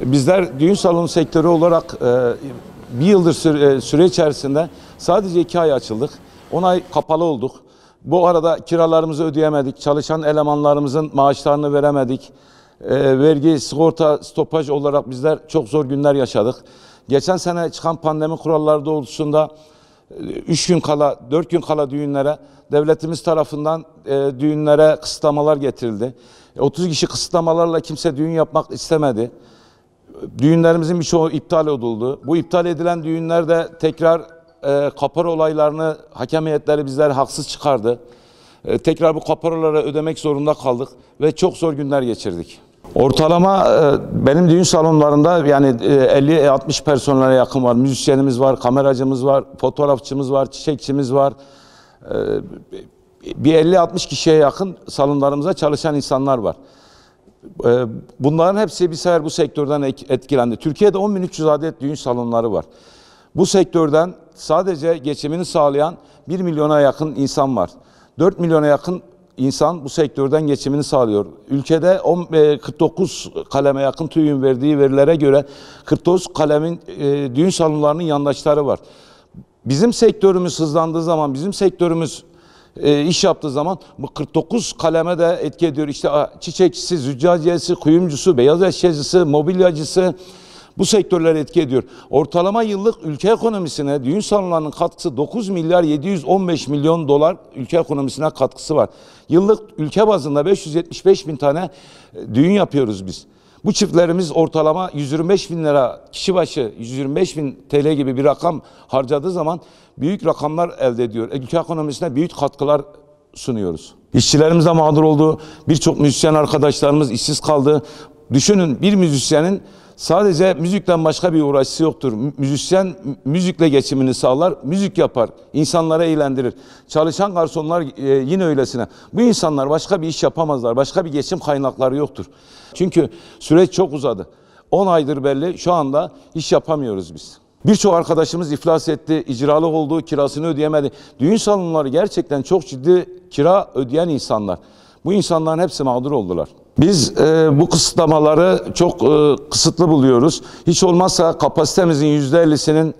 Bizler düğün salonu sektörü olarak bir yıldır süre içerisinde sadece 2 ay açıldık. 10 ay kapalı olduk. Bu arada kiralarımızı ödeyemedik. Çalışan elemanlarımızın maaşlarını veremedik. Vergi, sigorta, stopaj olarak bizler çok zor günler yaşadık. Geçen sene çıkan pandemi kuralları doğrultusunda 3 gün kala, 4 gün kala düğünlere devletimiz tarafından düğünlere kısıtlamalar getirildi. 30 kişi kısıtlamalarla kimse düğün yapmak istemedi. Düğünlerimizin birçoğu iptal edildi. Bu iptal edilen düğünlerde tekrar kapora olaylarını hakem heyetleri bizler haksız çıkardı. Tekrar bu kaporaları ödemek zorunda kaldık ve çok zor günler geçirdik. Ortalama benim düğün salonlarında yani 50-60 personele yakın var. Müzisyenimiz var, kameracımız var, fotoğrafçımız var, çiçekçimiz var. Bir 50-60 kişiye yakın salonlarımıza çalışan insanlar var. Bunların hepsi bir sefer bu sektörden etkilendi. Türkiye'de 10.300 adet düğün salonları var. Bu sektörden sadece geçimini sağlayan 1 milyona yakın insan var. 4 milyona yakın insan bu sektörden geçimini sağlıyor. Ülkede 49 kaleme yakın TÜİK'in verdiği verilere göre 49 kalemin düğün salonlarının yandaşları var. Bizim sektörümüz hızlandığı zaman, bizim sektörümüz iş yaptığı zaman bu 49 kaleme de etki ediyor. İşte çiçekçisi, züccaciyesi, kuyumcusu, beyaz eşyacısı, mobilyacısı bu sektörler etki ediyor. Ortalama yıllık ülke ekonomisine düğün salonlarının katkısı 9 milyar 715 milyon dolar ülke ekonomisine katkısı var. Yıllık ülke bazında 575 bin tane düğün yapıyoruz biz. Bu çiftlerimiz ortalama 125 bin lira kişi başı 125 bin TL gibi bir rakam harcadığı zaman büyük rakamlar elde ediyor. Ülke ekonomisine büyük katkılar sunuyoruz. İşçilerimiz de mağdur oldu. Birçok müzisyen arkadaşlarımız işsiz kaldı. Düşünün, bir müzisyenin sadece müzikten başka bir uğraşısı yoktur. Müzisyen müzikle geçimini sağlar, müzik yapar, insanları eğlendirir. Çalışan garsonlar yine öylesine. Bu insanlar başka bir iş yapamazlar, başka bir geçim kaynakları yoktur. Çünkü süreç çok uzadı. 10 aydır belli, şu anda iş yapamıyoruz biz. Birçok arkadaşımız iflas etti, icralı oldu, kirasını ödeyemedi. Düğün salonları gerçekten çok ciddi kira ödeyen insanlar. Bu insanların hepsi mağdur oldular. Biz bu kısıtlamaları çok kısıtlı buluyoruz. Hiç olmazsa kapasitemizin %50'sinin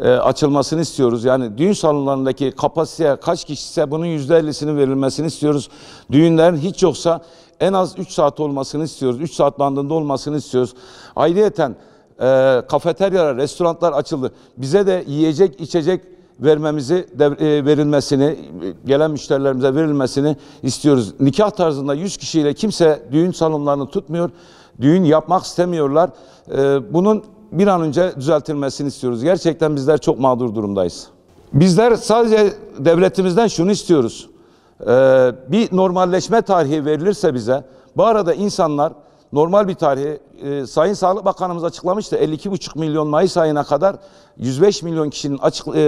açılmasını istiyoruz. Yani düğün salonlarındaki kapasite kaç kişiyse bunun %50'sinin verilmesini istiyoruz. Düğünlerin hiç yoksa en az 3 saat olmasını istiyoruz. 3 saat bandında olmasını istiyoruz. Ayrıyeten kafeteryalar, restoranlar açıldı. Bize de yiyecek, içecek verilmesini, gelen müşterilerimize verilmesini istiyoruz. Nikah tarzında 100 kişiyle kimse düğün salonlarını tutmuyor. Düğün yapmak istemiyorlar. Bunun bir an önce düzeltilmesini istiyoruz. Gerçekten bizler çok mağdur durumdayız. Bizler sadece devletimizden şunu istiyoruz. Bir normalleşme tarihi verilirse bize, bu arada insanlar normal bir tarihi, Sayın Sağlık Bakanımız açıklamıştı. 52,5 milyon Mayıs ayına kadar 105 milyon kişinin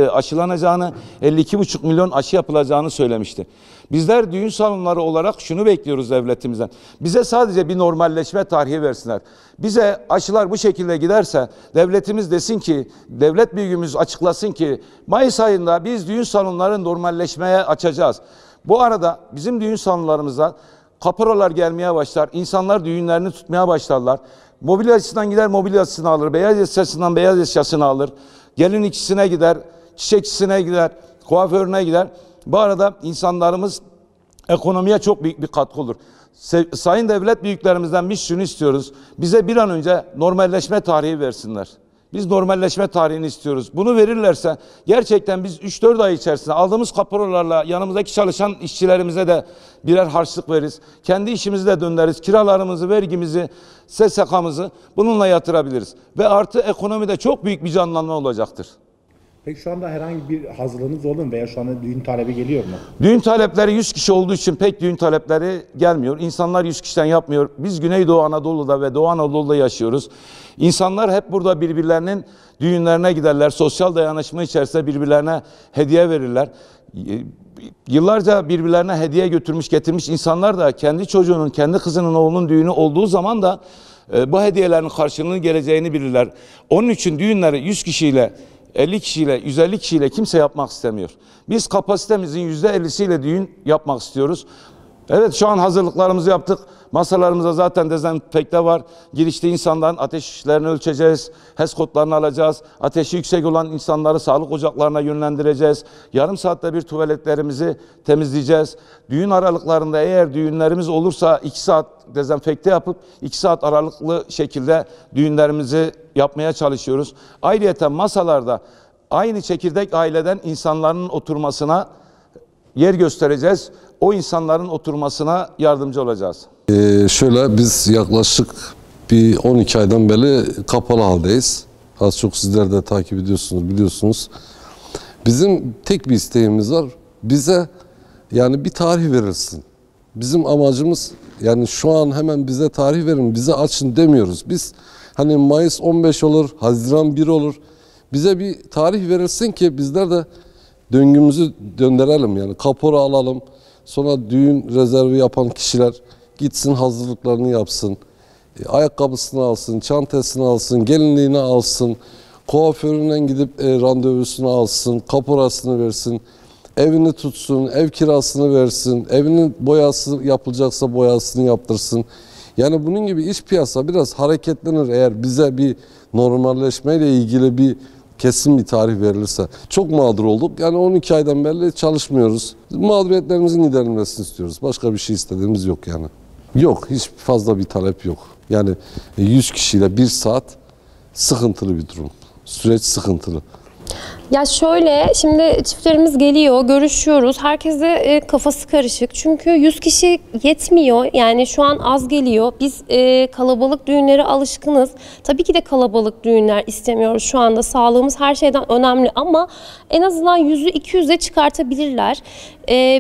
aşılanacağını, 52,5 milyon aşı yapılacağını söylemişti. Bizler düğün salonları olarak şunu bekliyoruz devletimizden. Bize sadece bir normalleşme tarihi versinler. Bize aşılar bu şekilde giderse devletimiz desin ki, devlet büyüğümüz açıklasın ki Mayıs ayında biz düğün salonlarını normalleşmeye açacağız. Bu arada bizim düğün salonlarımızda kaporalar gelmeye başlar. İnsanlar düğünlerini tutmaya başlarlar. Mobilyacısından gider mobilyasını alır. Beyaz eşyasından beyaz eşyasını alır. Gelin işçisine gider, çiçekçisine gider, kuaförüne gider. Bu arada insanlarımız ekonomiye çok büyük bir katkı olur. Sayın devlet büyüklerimizden biz şunu istiyoruz. Bize bir an önce normalleşme tarihi versinler. Biz normalleşme tarihini istiyoruz. Bunu verirlerse gerçekten biz 3-4 ay içerisinde aldığımız kaporalarla yanımızdaki çalışan işçilerimize de birer harçlık veririz. Kendi işimizi de döndürürüz. Kiralarımızı, vergimizi, SSK'mızı bununla yatırabiliriz. Ve artı ekonomide çok büyük bir canlanma olacaktır. Peki şu anda herhangi bir hazırlığınız oldu mu veya şu anda düğün talebi geliyor mu? Düğün talepleri 100 kişi olduğu için pek düğün talepleri gelmiyor. İnsanlar 100 kişiden yapmıyor. Biz Güneydoğu Anadolu'da ve Doğu Anadolu'da yaşıyoruz. İnsanlar hep burada birbirlerinin düğünlerine giderler. Sosyal dayanışma içerisinde birbirlerine hediye verirler. Yıllarca birbirlerine hediye götürmüş getirmiş insanlar da kendi çocuğunun, kendi kızının, oğlunun düğünü olduğu zaman da bu hediyelerin karşılığını geleceğini bilirler. Onun için düğünleri 100 kişiyle, 50 kişiyle, 150 kişiyle kimse yapmak istemiyor. Biz kapasitemizin %50'siyle düğün yapmak istiyoruz. Evet, şu an hazırlıklarımızı yaptık. Masalarımızda zaten dezenfekte var. Girişte insanların ateşlerini ölçeceğiz. HES kodlarını alacağız. Ateşi yüksek olan insanları sağlık ocaklarına yönlendireceğiz. Yarım saatte bir tuvaletlerimizi temizleyeceğiz. Düğün aralıklarında eğer düğünlerimiz olursa 2 saat dezenfekte yapıp 2 saat aralıklı şekilde düğünlerimizi yapmaya çalışıyoruz. Ayrıca masalarda aynı çekirdek aileden insanların oturmasına yer göstereceğiz. O insanların oturmasına yardımcı olacağız. Şöyle biz yaklaşık bir 12 aydan beri kapalı haldeyiz. Az çok sizler de takip ediyorsunuz, biliyorsunuz. Bizim tek bir isteğimiz var. Bize yani bir tarih verilsin. Bizim amacımız yani şu an hemen bize tarih verin, bize açın demiyoruz. Biz hani Mayıs 15 olur, Haziran 1 olur. Bize bir tarih verilsin ki bizler de döngümüzü döndürelim, yani kapora alalım. Sonra düğün rezervi yapan kişiler gitsin, hazırlıklarını yapsın. Ayakkabısını alsın, çantasını alsın, gelinliğini alsın. Kuaföründen gidip randevusunu alsın, kaporasını versin. Evini tutsun, ev kirasını versin. Evinin boyası yapılacaksa boyasını yaptırsın. Yani bunun gibi iç piyasa biraz hareketlenir eğer bize bir normalleşmeyle ilgili bir kesin bir tarih verilirse. Çok mağdur olduk. Yani 12 aydan beri çalışmıyoruz. Mağduriyetlerimizin giderilmesini istiyoruz. Başka bir şey istediğimiz yok yani. Yok, hiç fazla bir talep yok. Yani 100 kişiyle 1 saat sıkıntılı bir durum. Süreç sıkıntılı. Ya şöyle, şimdi çiftlerimiz geliyor, görüşüyoruz. Herkese kafası karışık. Çünkü 100 kişi yetmiyor. Yani şu an az geliyor. Biz kalabalık düğünlere alışkınız. Tabii ki de kalabalık düğünler istemiyoruz şu anda. Sağlığımız her şeyden önemli ama en azından 100'ü 200'e çıkartabilirler.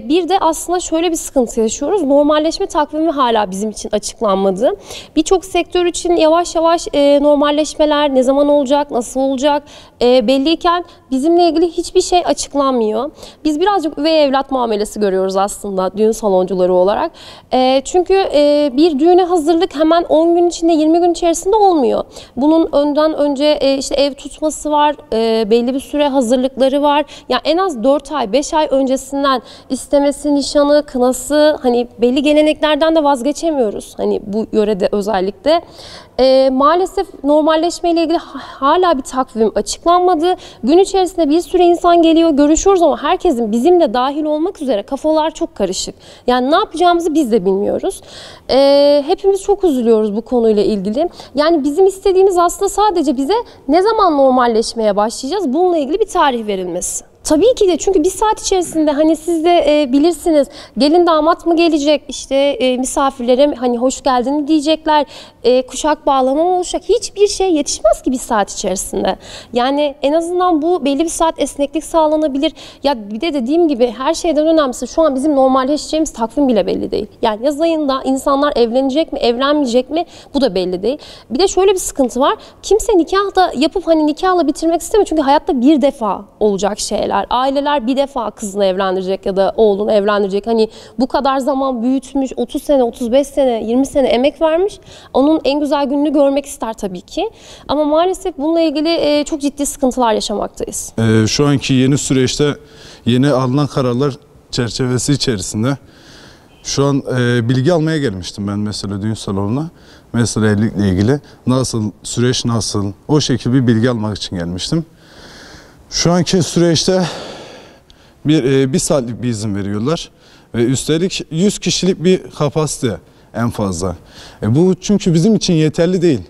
Bir de aslında şöyle bir sıkıntı yaşıyoruz. Normalleşme takvimi hala bizim için açıklanmadı. Birçok sektör için yavaş yavaş normalleşmeler ne zaman olacak, nasıl olacak belliyken bizimle ilgili hiçbir şey açıklanmıyor. Biz birazcık üvey evlat muamelesi görüyoruz aslında düğün saloncuları olarak. Çünkü bir düğüne hazırlık hemen 10 gün içinde, 20 gün içerisinde olmuyor. Bunun önden önce işte ev tutması var, belli bir süre hazırlıkları var. Yani en az 4 ay, 5 ay öncesinden istemesi, nişanı, kınası, hani belli geleneklerden de vazgeçemiyoruz. Hani bu yörede özellikle. Maalesef normalleşme ile ilgili hala bir takvim açıklanmadı. Gün içerisinde bir sürü insan geliyor, görüşüyoruz ama herkesin bizimle dahil olmak üzere kafalar çok karışık. Yani ne yapacağımızı biz de bilmiyoruz. Hepimiz çok üzülüyoruz bu konuyla ilgili. Yani bizim istediğimiz aslında sadece bize ne zaman normalleşmeye başlayacağız, bununla ilgili bir tarih verilmesi. Tabii ki de, çünkü bir saat içerisinde hani siz de bilirsiniz, gelin damat mı gelecek, işte misafirlere hani hoş geldin diyecekler, kuşak bağlama mı olacak, hiçbir şey yetişmez ki bir saat içerisinde. Yani en azından bu belli bir saat esneklik sağlanabilir. Ya bir de dediğim gibi her şeyden önemlisi şu an bizim normalleşeceğimiz takvim bile belli değil. Yani yaz ayında insanlar evlenecek mi, evlenmeyecek mi, bu da belli değil. Bir de şöyle bir sıkıntı var, kimse nikah da yapıp hani nikahla bitirmek istemiyor çünkü hayatta bir defa olacak şeyler. Aileler bir defa kızını evlendirecek ya da oğlunu evlendirecek. Hani bu kadar zaman büyütmüş, 30 sene, 35 sene, 20 sene emek vermiş. Onun en güzel gününü görmek ister tabii ki. Ama maalesef bununla ilgili çok ciddi sıkıntılar yaşamaktayız. Şu anki yeni süreçte yeni alınan kararlar çerçevesi içerisinde şu an bilgi almaya gelmiştim ben mesela düğün salonuna. Mesela evlilikle ilgili nasıl, süreç nasıl, o şekilde bir bilgi almak için gelmiştim. Şu anki süreçte bir saatlik bir izin veriyorlar. Ve üstelik 100 kişilik bir kapasite en fazla. Bu çünkü bizim için yeterli değil.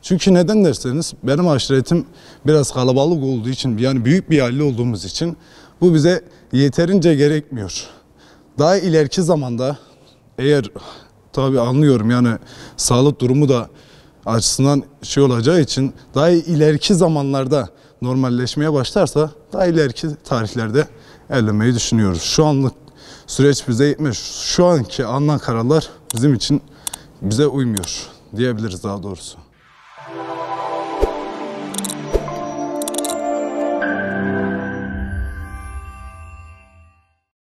Çünkü neden derseniz benim aşiretim biraz kalabalık olduğu için, yani büyük bir aile olduğumuz için bu bize yeterince gerekmiyor. Daha ileriki zamanda eğer, tabii anlıyorum yani sağlık durumu da açısından şey olacağı için, daha ileriki zamanlarda normalleşmeye başlarsa daha ileriki tarihlerde evlenmeyi düşünüyoruz. Şu anlık süreç bize yetmez. Şu anki alınan kararlar bizim için bize uymuyor diyebiliriz daha doğrusu.